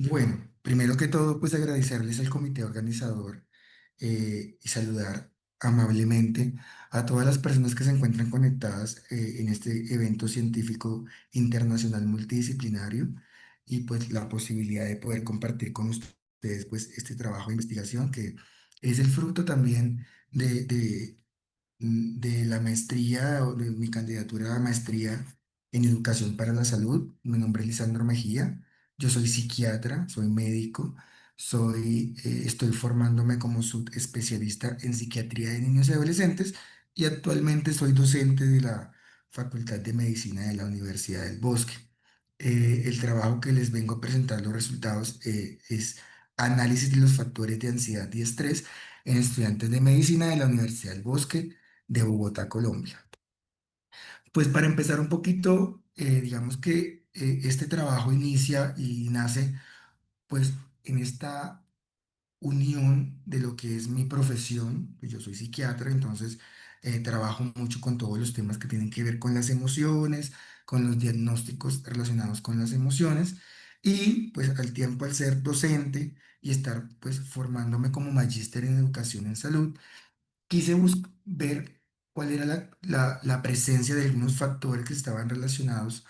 Bueno, primero que todo, pues agradecerles al comité organizador y saludar amablemente a todas las personas que se encuentran conectadas en este evento científico internacional multidisciplinario y pues la posibilidad de poder compartir con ustedes pues este trabajo de investigación que es el fruto también de la maestría o de mi candidatura a maestría en educación para la salud. Mi nombre es Lisandro Mejía. Yo soy psiquiatra, soy médico, estoy formándome como subespecialista en psiquiatría de niños y adolescentes y actualmente soy docente de la Facultad de Medicina de la Universidad del Bosque. El trabajo que les vengo a presentar los resultados es análisis de los factores de ansiedad y estrés en estudiantes de medicina de la Universidad del Bosque de Bogotá, Colombia. Pues para empezar un poquito, digamos que este trabajo inicia y nace pues en esta unión de lo que es mi profesión, pues yo soy psiquiatra, entonces trabajo mucho con todos los temas que tienen que ver con las emociones, con los diagnósticos relacionados con las emociones y pues al tiempo al ser docente y estar pues formándome como magíster en educación en salud quise ver cuál era la presencia de algunos factores que estaban relacionados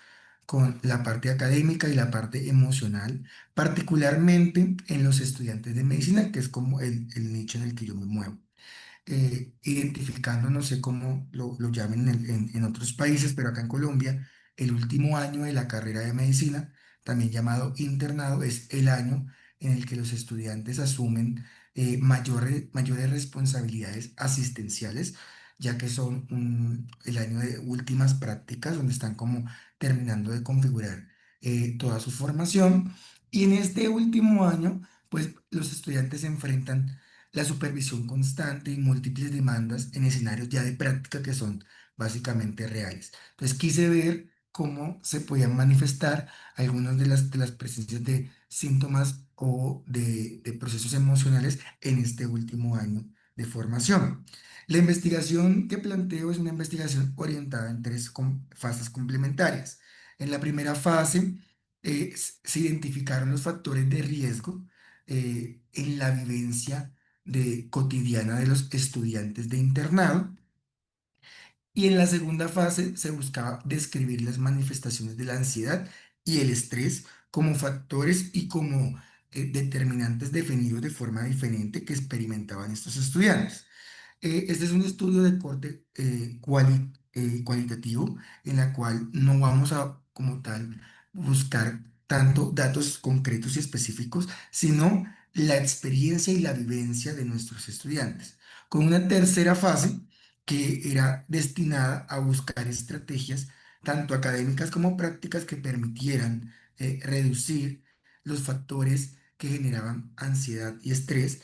con la parte académica y la parte emocional, particularmente en los estudiantes de medicina, que es como el nicho en el que yo me muevo identificando, no sé cómo lo llamen en otros países, pero acá en Colombia, el último año de la carrera de medicina, también llamado internado, es el año en el que los estudiantes asumen mayores responsabilidades asistenciales, ya que son el año de últimas prácticas, donde están como terminando de configurar toda su formación. Y en este último año, pues los estudiantes se enfrentan la supervisión constante y múltiples demandas en escenarios ya de práctica que son básicamente reales. Entonces quise ver cómo se podían manifestar algunas de las presencias de síntomas o de procesos emocionales en este último año de formación. La investigación que planteo es una investigación orientada en tres fases complementarias. En la primera fase se identificaron los factores de riesgo en la vivencia cotidiana de los estudiantes de internado. Y en la segunda fase se buscaba describir las manifestaciones de la ansiedad y el estrés como factores y como determinantes definidos de forma diferente que experimentaban estos estudiantes. Este es un estudio de corte cualitativo en la cual no vamos a, como tal, buscar tanto datos concretos y específicos, sino la experiencia y la vivencia de nuestros estudiantes. Con una tercera fase que era destinada a buscar estrategias tanto académicas como prácticas que permitieran reducir los factores que generaban ansiedad y estrés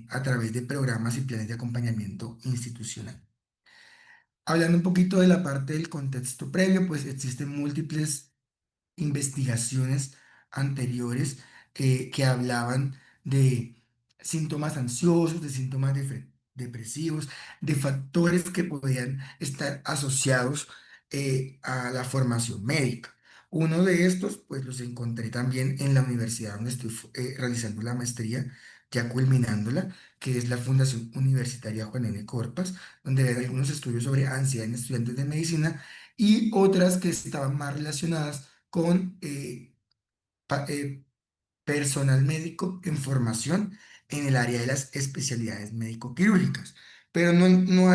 a través de programas y planes de acompañamiento institucional. Hablando un poquito de la parte del contexto previo, pues existen múltiples investigaciones anteriores que hablaban de síntomas ansiosos, de síntomas depresivos, de factores que podían estar asociados a la formación médica. Uno de estos, pues los encontré también en la universidad donde estoy realizando la maestría, ya culminándola, que es la Fundación Universitaria Juan N. Corpas, donde hay algunos estudios sobre ansiedad en estudiantes de medicina y otras que estaban más relacionadas con personal médico en formación en el área de las especialidades médico-quirúrgicas. Pero no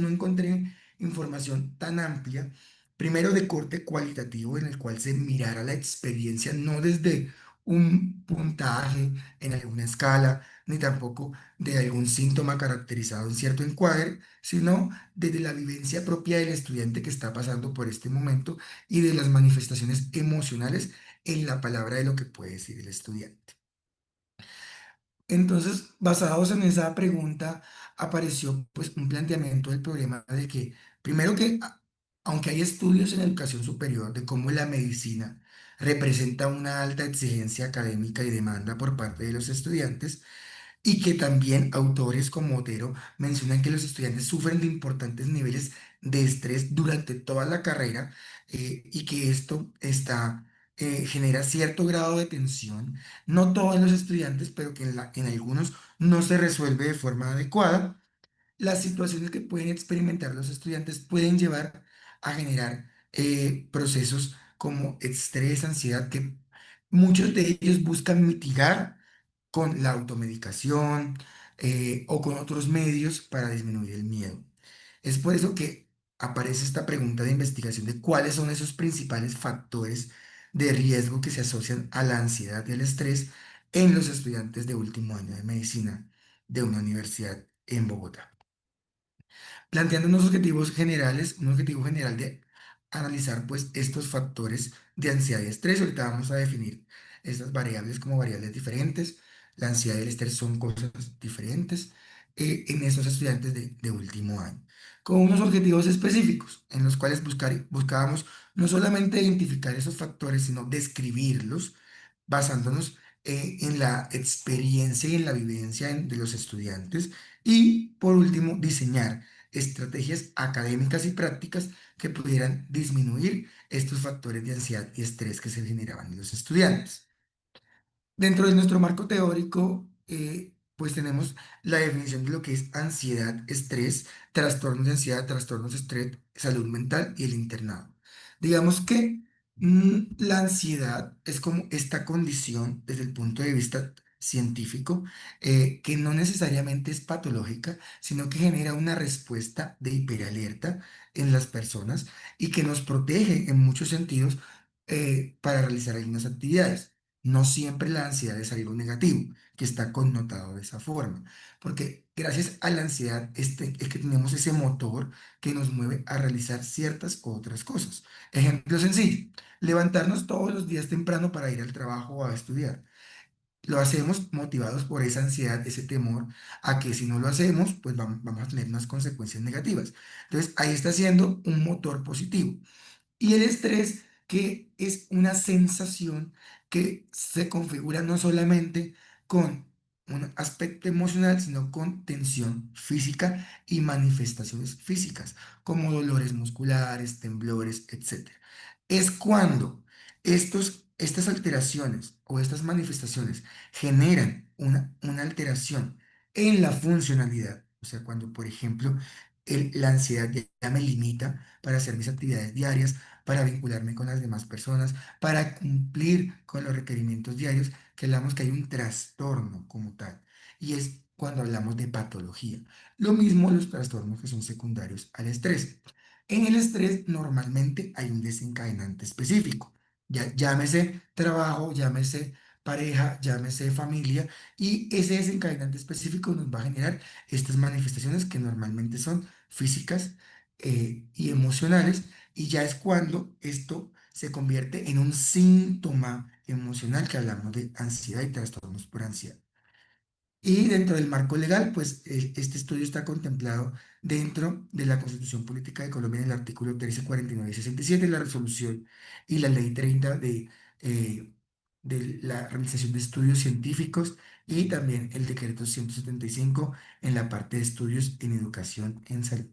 encontré información tan amplia, primero de corte cualitativo, en el cual se mirara la experiencia no desde un puntaje en alguna escala, ni tampoco de algún síntoma caracterizado en cierto encuadre, sino desde la vivencia propia del estudiante que está pasando por este momento y de las manifestaciones emocionales en la palabra de lo que puede decir el estudiante. Entonces, basados en esa pregunta, apareció pues un planteamiento del problema de que, primero que, aunque hay estudios en educación superior de cómo la medicina representa una alta exigencia académica y demanda por parte de los estudiantes, y que también autores como Otero mencionan que los estudiantes sufren de importantes niveles de estrés durante toda la carrera y que esto está genera cierto grado de tensión, no todos los estudiantes, pero que en algunos no se resuelve de forma adecuada. Las situaciones que pueden experimentar los estudiantes pueden llevar a generar procesos como estrés, ansiedad, que muchos de ellos buscan mitigar con la automedicación o con otros medios para disminuir el miedo. Es por eso que aparece esta pregunta de investigación de cuáles son esos principales factores de riesgo que se asocian a la ansiedad y al estrés en los estudiantes de último año de medicina de una universidad en Bogotá, planteando unos objetivos generales, un objetivo general de analizar pues estos factores de ansiedad y estrés. Ahorita vamos a definir estas variables como variables diferentes. La ansiedad y el estrés son cosas diferentes en esos estudiantes de último año, con unos objetivos específicos en los cuales buscábamos no solamente identificar esos factores, sino describirlos basándonos en la experiencia y en la vivencia de los estudiantes. Y por último, diseñar estrategias académicas y prácticas que pudieran disminuir estos factores de ansiedad y estrés que se generaban en los estudiantes. Dentro de nuestro marco teórico, pues tenemos la definición de lo que es ansiedad, estrés, trastornos de ansiedad, trastornos de estrés, salud mental y el internado. Digamos que la ansiedad es como esta condición desde el punto de vista científico, que no necesariamente es patológica, sino que genera una respuesta de hiperalerta en las personas y que nos protege en muchos sentidos para realizar algunas actividades. No siempre la ansiedad es algo negativo, que está connotado de esa forma, porque gracias a la ansiedad es que tenemos ese motor que nos mueve a realizar ciertas otras cosas. Ejemplo sencillo, levantarnos todos los días temprano para ir al trabajo o a estudiar. Lo hacemos motivados por esa ansiedad, ese temor a que si no lo hacemos, pues vamos a tener unas consecuencias negativas. Entonces, ahí está siendo un motor positivo. Y el estrés, que es una sensación que se configura no solamente con un aspecto emocional, sino con tensión física y manifestaciones físicas, como dolores musculares, temblores, etcétera. Es cuando estas alteraciones o estas manifestaciones generan una alteración en la funcionalidad, o sea, cuando, por ejemplo, la ansiedad ya me limita para hacer mis actividades diarias, para vincularme con las demás personas, para cumplir con los requerimientos diarios, que hablamos que hay un trastorno como tal. Y es cuando hablamos de patología. Lo mismo los trastornos que son secundarios al estrés. En el estrés normalmente hay un desencadenante específico. Ya, llámese trabajo, llámese pareja, llámese familia, y ese desencadenante específico nos va a generar estas manifestaciones que normalmente son físicas y emocionales, y ya es cuando esto se convierte en un síntoma emocional que hablamos de ansiedad y trastornos por ansiedad. Y dentro del marco legal, pues este estudio está contemplado dentro de la Constitución Política de Colombia en el artículo 13, 49 y 67, la resolución y la ley 30 de la realización de estudios científicos, y también el decreto 175 en la parte de estudios en educación en salud.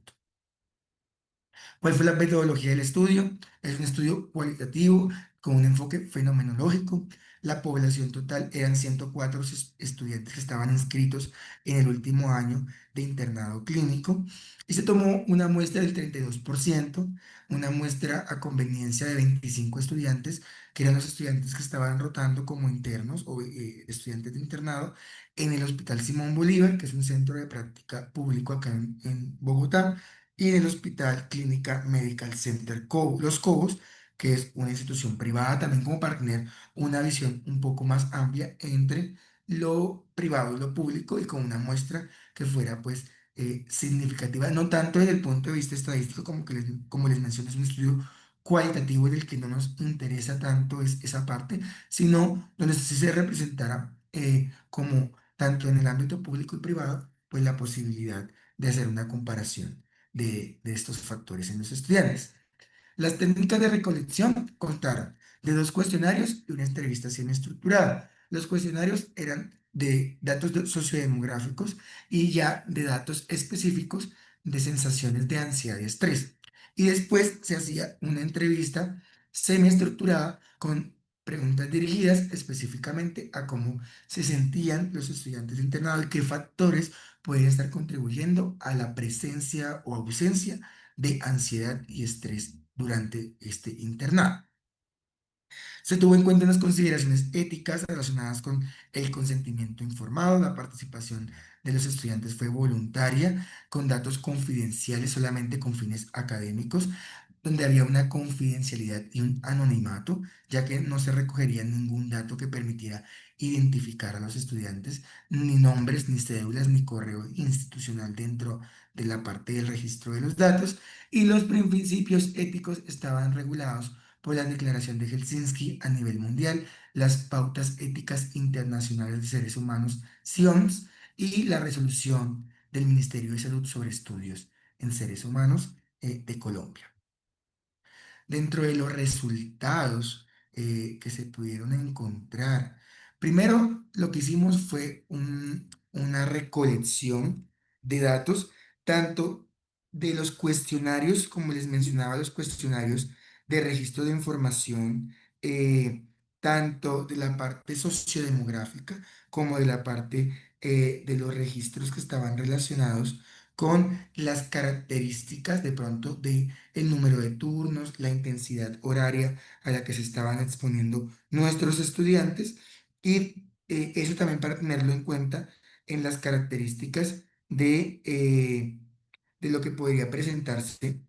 ¿Cuál fue la metodología del estudio? Es un estudio cualitativo con un enfoque fenomenológico. La población total eran 104 estudiantes que estaban inscritos en el último año de internado clínico, y se tomó una muestra del 32%, una muestra a conveniencia de 25 estudiantes, que eran los estudiantes que estaban rotando como internos o estudiantes de internado en el Hospital Simón Bolívar, que es un centro de práctica público acá en Bogotá, y del Hospital Clínica Medical Center Los Cobos, que es una institución privada también, como para tener una visión un poco más amplia entre lo privado y lo público, y con una muestra que fuera pues significativa, no tanto desde el punto de vista estadístico, como les mencioné, es un estudio cualitativo del que no nos interesa tanto es esa parte, sino donde sí se representara como tanto en el ámbito público y privado, pues la posibilidad de hacer una comparación de estos factores en los estudiantes. Las técnicas de recolección constaron de dos cuestionarios y una entrevista semiestructurada. Los cuestionarios eran de datos sociodemográficos y ya de datos específicos de sensaciones de ansiedad y estrés. Y después se hacía una entrevista semiestructurada con preguntas dirigidas específicamente a cómo se sentían los estudiantes de internado y qué factores pueden estar contribuyendo a la presencia o ausencia de ansiedad y estrés durante este internado. Se tuvo en cuenta unas consideraciones éticas relacionadas con el consentimiento informado. La participación de los estudiantes fue voluntaria, con datos confidenciales solamente con fines académicos, donde había una confidencialidad y un anonimato, ya que no se recogería ningún dato que permitiera identificar a los estudiantes, ni nombres, ni cédulas, ni correo institucional dentro de la parte del registro de los datos, y los principios éticos estaban regulados por la Declaración de Helsinki a nivel mundial, las pautas éticas internacionales de seres humanos, SIOMS, y la resolución del Ministerio de Salud sobre estudios en seres humanos de Colombia. Dentro de los resultados que se pudieron encontrar, primero lo que hicimos fue una recolección de datos, tanto de los cuestionarios, como les mencionaba, los cuestionarios de registro de información, tanto de la parte sociodemográfica como de la parte de los registros que estaban relacionados con las características de pronto de el número de turnos, la intensidad horaria a la que se estaban exponiendo nuestros estudiantes, y eso también para tenerlo en cuenta en las características de lo que podría presentarse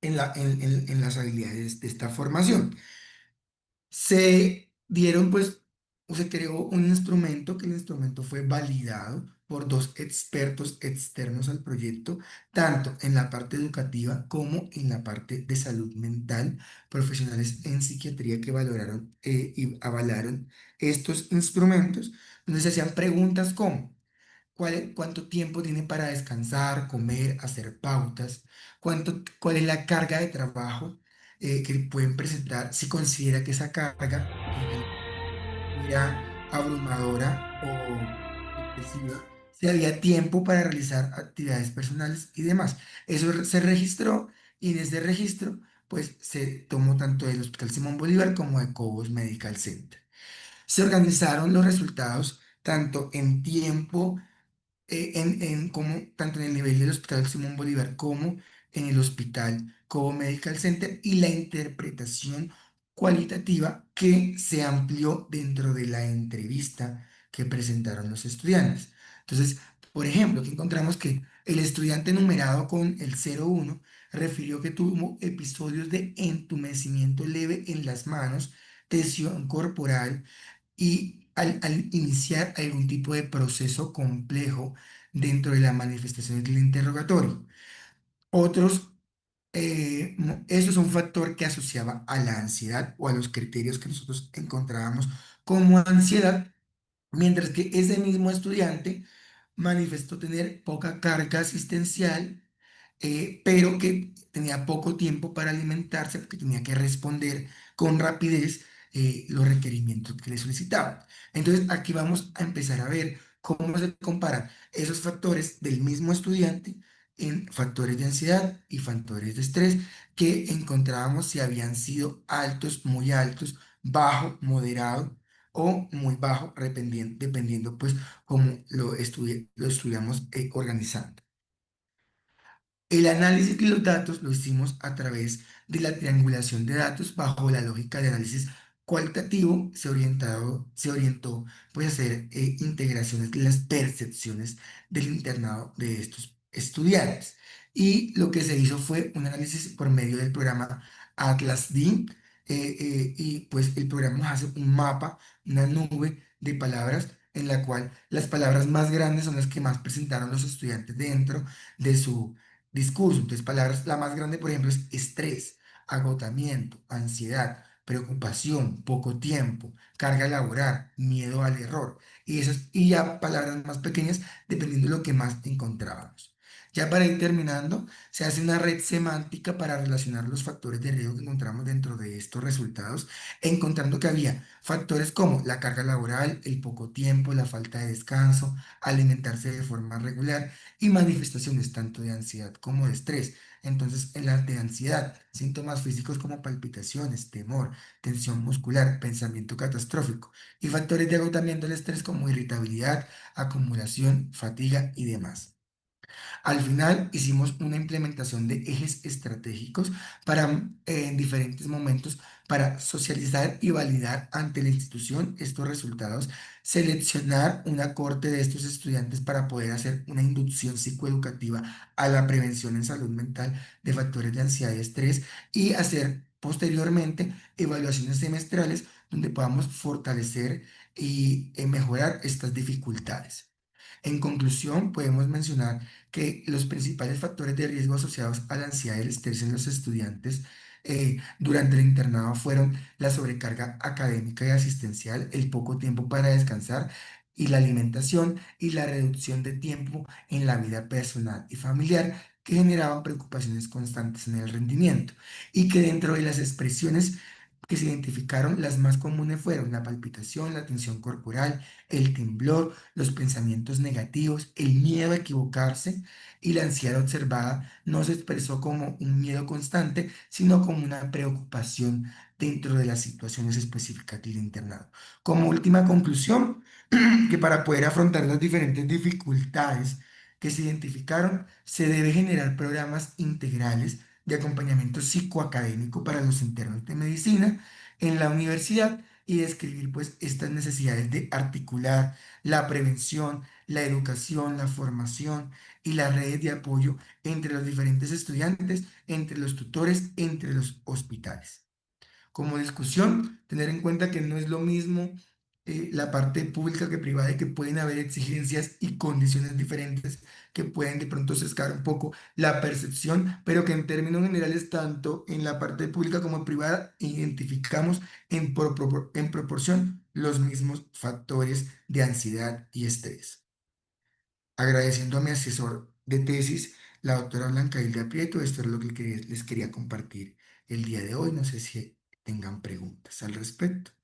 en las habilidades de esta formación. Se dieron, pues, o se creó un instrumento, que el instrumento fue validado por dos expertos externos al proyecto, tanto en la parte educativa como en la parte de salud mental, profesionales en psiquiatría que valoraron y avalaron estos instrumentos, donde se hacían preguntas como: ¿cuánto tiempo tiene para descansar, comer, hacer pautas? ¿Cuál es la carga de trabajo que pueden presentar si considera que esa carga era abrumadora o excesiva? Si había tiempo para realizar actividades personales y demás. Eso se registró, y en ese registro pues se tomó tanto del Hospital Simón Bolívar como de Cobos Medical Center. Se organizaron los resultados tanto en tiempo, tanto en el nivel del Hospital Simón Bolívar como en el Hospital Cobo Medical Center, y la interpretación cualitativa que se amplió dentro de la entrevista que presentaron los estudiantes. Entonces, por ejemplo, aquí encontramos que el estudiante numerado con el 01 refirió que tuvo episodios de entumecimiento leve en las manos, tensión corporal, y al iniciar algún tipo de proceso complejo dentro de las manifestaciones del interrogatorio. Otros, eso es un factor que asociaba a la ansiedad o a los criterios que nosotros encontrábamos como ansiedad, mientras que ese mismo estudiante manifestó tener poca carga asistencial, pero que tenía poco tiempo para alimentarse porque tenía que responder con rapidez los requerimientos que le solicitaban. Entonces, aquí vamos a empezar a ver cómo se comparan esos factores del mismo estudiante en factores de ansiedad y factores de estrés, que encontrábamos si habían sido altos, muy altos, bajo, moderado o muy bajo, dependiendo pues cómo lo estudiamos organizando. El análisis de los datos lo hicimos a través de la triangulación de datos bajo la lógica de análisis cualitativo. Se orientó pues a hacer integraciones de las percepciones del internado de estos estudiantes. Y lo que se hizo fue un análisis por medio del programa Atlas D, y pues el programa nos hace un mapa, una nube de palabras, en la cual las palabras más grandes son las que más presentaron los estudiantes dentro de su discurso. Entonces, palabras, la más grande, por ejemplo, es estrés, agotamiento, ansiedad, preocupación, poco tiempo, carga laboral, miedo al error. Y ya palabras más pequeñas, dependiendo de lo que más encontrábamos. Ya para ir terminando, se hace una red semántica para relacionar los factores de riesgo que encontramos dentro de estos resultados, encontrando que había factores como la carga laboral, el poco tiempo, la falta de descanso, alimentarse de forma regular, y manifestaciones tanto de ansiedad como de estrés. Entonces, en la de ansiedad, síntomas físicos como palpitaciones, temor, tensión muscular, pensamiento catastrófico y factores de agotamiento del estrés como irritabilidad, acumulación, fatiga y demás. Al final hicimos una implementación de ejes estratégicos para en diferentes momentos para socializar y validar ante la institución estos resultados, seleccionar una corte de estos estudiantes para poder hacer una inducción psicoeducativa a la prevención en salud mental de factores de ansiedad y estrés y hacer posteriormente evaluaciones semestrales donde podamos fortalecer y mejorar estas dificultades. En conclusión, podemos mencionar que los principales factores de riesgo asociados a la ansiedad y el estrés en los estudiantes durante el internado fueron la sobrecarga académica y asistencial, el poco tiempo para descansar y la alimentación y la reducción de tiempo en la vida personal y familiar que generaban preocupaciones constantes en el rendimiento y que dentro de las expresiones que se identificaron, las más comunes fueron la palpitación, la tensión corporal, el temblor, los pensamientos negativos, el miedo a equivocarse y la ansiedad observada no se expresó como un miedo constante, sino como una preocupación dentro de las situaciones específicas del internado. Como última conclusión, que para poder afrontar las diferentes dificultades que se identificaron, se debe generar programas integrales de acompañamiento psicoacadémico para los internos de medicina en la universidad y describir pues estas necesidades de articular la prevención, la educación, la formación y las redes de apoyo entre los diferentes estudiantes, entre los tutores, entre los hospitales. Como discusión, tener en cuenta que no es lo mismo la parte pública que privada y que pueden haber exigencias y condiciones diferentes que pueden de pronto sesgar un poco la percepción, pero que en términos generales, tanto en la parte pública como en privada, identificamos en proporción los mismos factores de ansiedad y estrés. Agradeciendo a mi asesor de tesis, la doctora Blanca Hilda Prieto, esto es lo que les quería compartir el día de hoy. No sé si tengan preguntas al respecto.